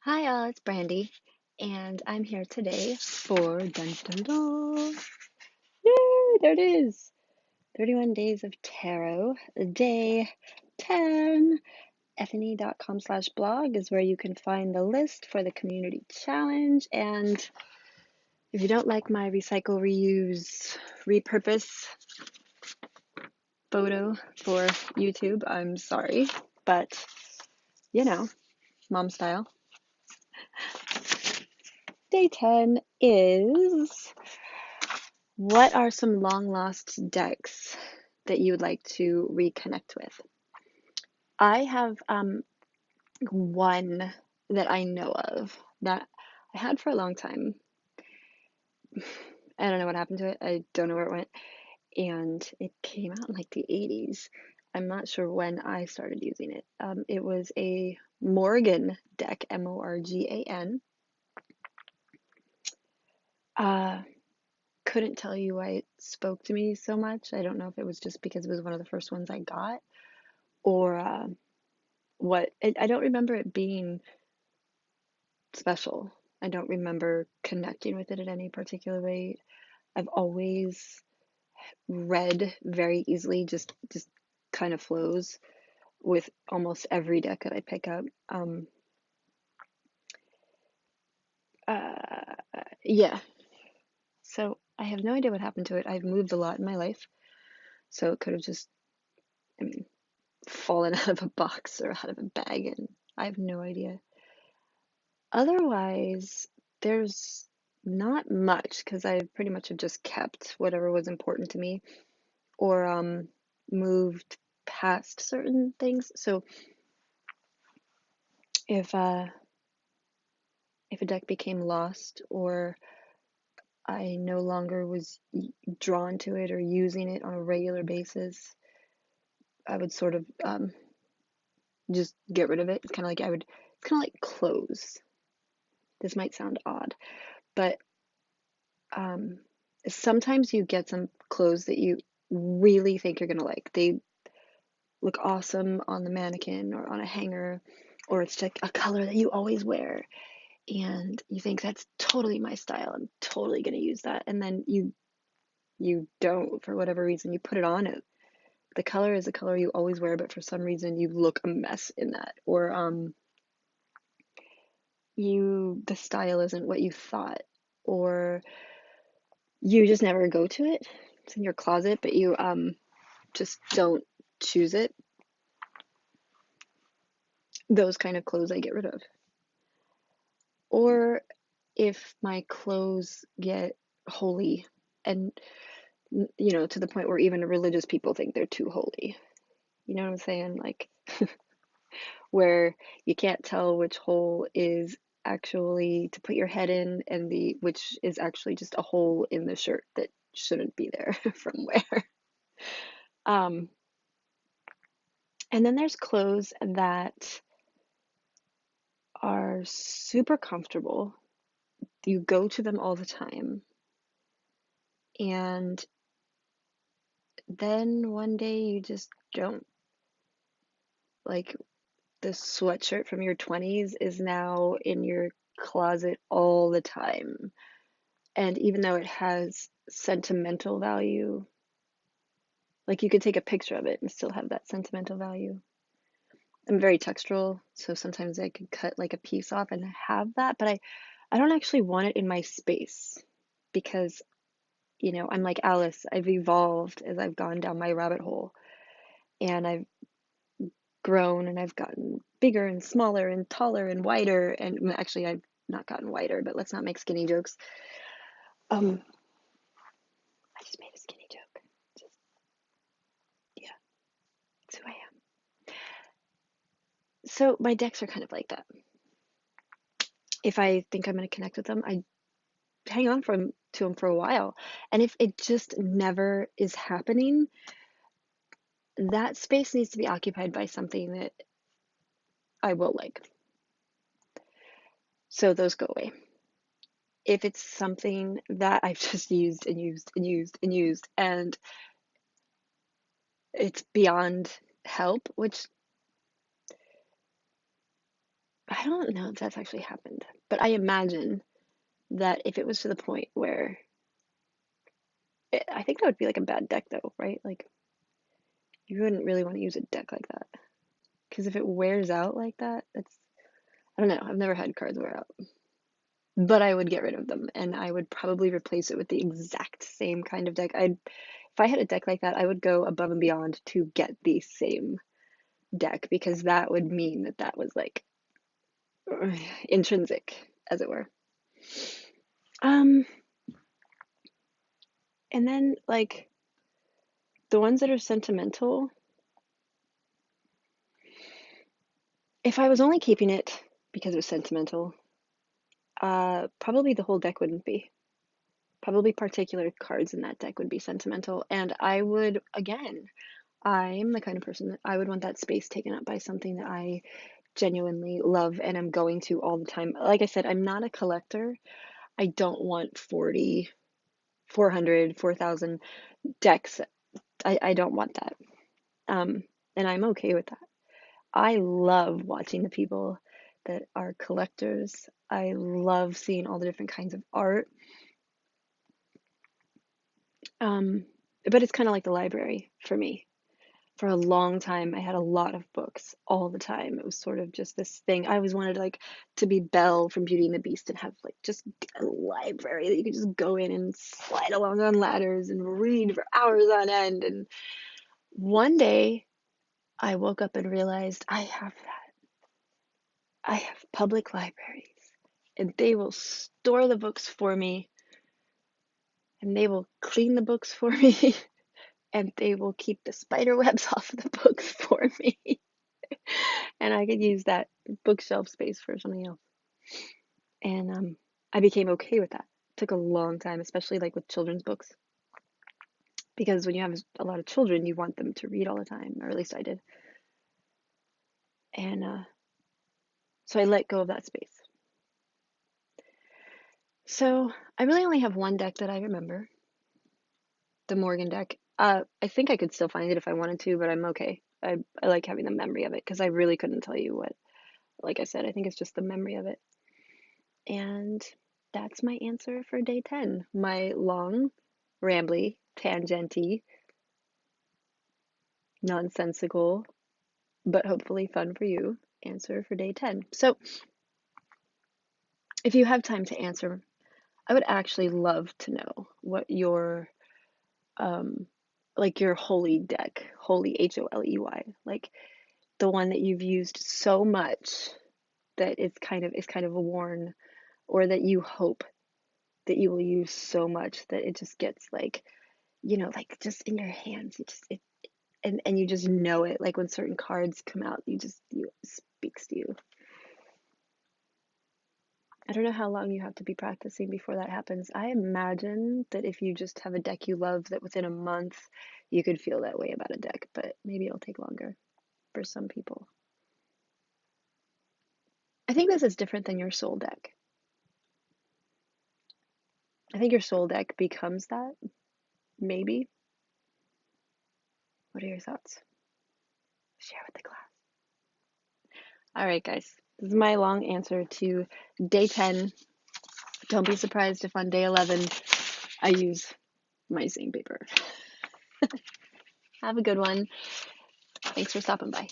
Hi, all, it's Brandy, and I'm here today for dun dun dun. Yay, there it is. 31 Days of Tarot, day 10. Ethony.com/blog is where you can find the list for the community challenge. And if you don't like my recycle, reuse, repurpose photo for YouTube, I'm sorry, but you know, mom style. Day 10 is: what are some long lost decks that you would like to reconnect with? I have one that I know of that I had for a long time. I don't know what happened to it. I don't know where it went. And it came out in like the 80s. I'm not sure when I started using it. It was a Morgan deck, Morgan. Uh, couldn't tell you why it spoke to me so much. I don't know if it was just because it was one of the first ones I got, or what. I don't remember it being special. I don't remember connecting with it in any particular way. I've always read very easily, just kind of flows with almost every deck that I pick up. Uh, yeah. So I have no idea what happened to it. I've moved a lot in my life, so it could have just, I mean, fallen out of a box or out of a bag, and I have no idea. Otherwise, there's not much because I pretty much have just kept whatever was important to me, or moved past certain things. So if uh if a deck became lost, or I no longer was drawn to it or using it on a regular basis, I would sort of just get rid of it. It's kind of like it's kind of like clothes. This might sound odd, but um, sometimes you get some clothes that you really think you're gonna like. They look awesome on the mannequin or on a hanger, or it's like a color that you always wear, and you think that's totally my style. I'm totally gonna use that, and then you don't, for whatever reason. You put it on, it the color is a color you always wear, but for some reason you look a mess in that, or the style isn't what you thought, or you just never go to it. It's in your closet, but you just don't choose it. Those kind of clothes I get rid of. Or if my clothes get holy, and to the point where even religious people think they're too holy. You know what I'm saying? Like, where you can't tell which hole is actually to put your head in, and the which is actually just a hole in the shirt that shouldn't be there from where. Um, and then there's clothes that are super comfortable. You go to them all the time, and then one day you just don't. Like, the sweatshirt from your 20s is now in your closet all the time. And even though it has sentimental value, like, you could take a picture of it and still have that sentimental value. I'm very textural, so sometimes I could cut like a piece off and have that, but I don't actually want it in my space because, I'm like Alice. I've evolved as I've gone down my rabbit hole, and I've grown, and I've gotten bigger and smaller and taller and wider. And actually, I've not gotten wider, but let's not make skinny jokes. Um, I just made a skinny joke. Just, yeah, that's who I am. So my decks are kind of like that. If I think I'm going to connect with them, I hang on to them for a while. And if it just never is happening, that space needs to be occupied by something that I will like. So those go away. If it's something that I've just used and used and used and used, and it's beyond help, which I don't know if that's actually happened, but I imagine that if it was to the point where I think that would be like a bad deck though, right? Like you wouldn't really want to use a deck like that because if it wears out like that, that's I don't know. I've never had cards wear out, but I would get rid of them and I would probably replace it with the exact same kind of deck. If I had a deck like that, I would go above and beyond to get the same deck because that would mean that that was like intrinsic, as it were. Um, and then like the ones that are sentimental, if I was only keeping it because it was sentimental, probably the whole deck wouldn't be. Probably particular cards in that deck would be sentimental. And I would, again, I'm the kind of person that I would want that space taken up by something that I genuinely love and am going to all the time. Like I said, I'm not a collector. I don't want 40, 400, 4,000 decks. I don't want that. And I'm okay with that. I love watching the people that are collectors. I love seeing all the different kinds of art. Um, but it's kind of like the library for me. For a long time, I had a lot of books all the time. It was sort of just this thing. I always wanted like to be Belle from Beauty and the Beast and have like just a library that you could just go in and slide along on ladders and read for hours on end. And one day I woke up and realized I have that. I have public libraries and they will store the books for me and they will clean the books for me and they will keep the spider webs off the books for me. And I could use that bookshelf space for something else. And I became okay with that. It took a long time, especially like with children's books, because when you have a lot of children, you want them to read all the time, or at least I did. And so I let go of that space. So I really only have one deck that I remember, the Morgan deck. I think I could still find it if I wanted to, but I'm okay. I like having the memory of it because I really couldn't tell you what. Like I said, I think it's just the memory of it. And that's my answer for day 10. My long, rambly, tangenty, nonsensical, but hopefully fun for you answer for day 10. So, if you have time to answer, I would actually love to know what your um like your holy deck, holy HOLEY, like the one that you've used so much that it's kind of worn, or that you hope that you will use so much that it just gets like, like just in your hands. And you just know it. Like when certain cards come out, it speaks to you. I don't know how long you have to be practicing before that happens. I imagine that if you just have a deck you love, that within a month you could feel that way about a deck, but maybe it'll take longer for some people. I think this is different than your soul deck. I think your soul deck becomes that, maybe. What are your thoughts? Share with the class. All right, guys. This is my long answer to day 10. Don't be surprised if on day 11 I use my same paper. Have a good one. Thanks for stopping by.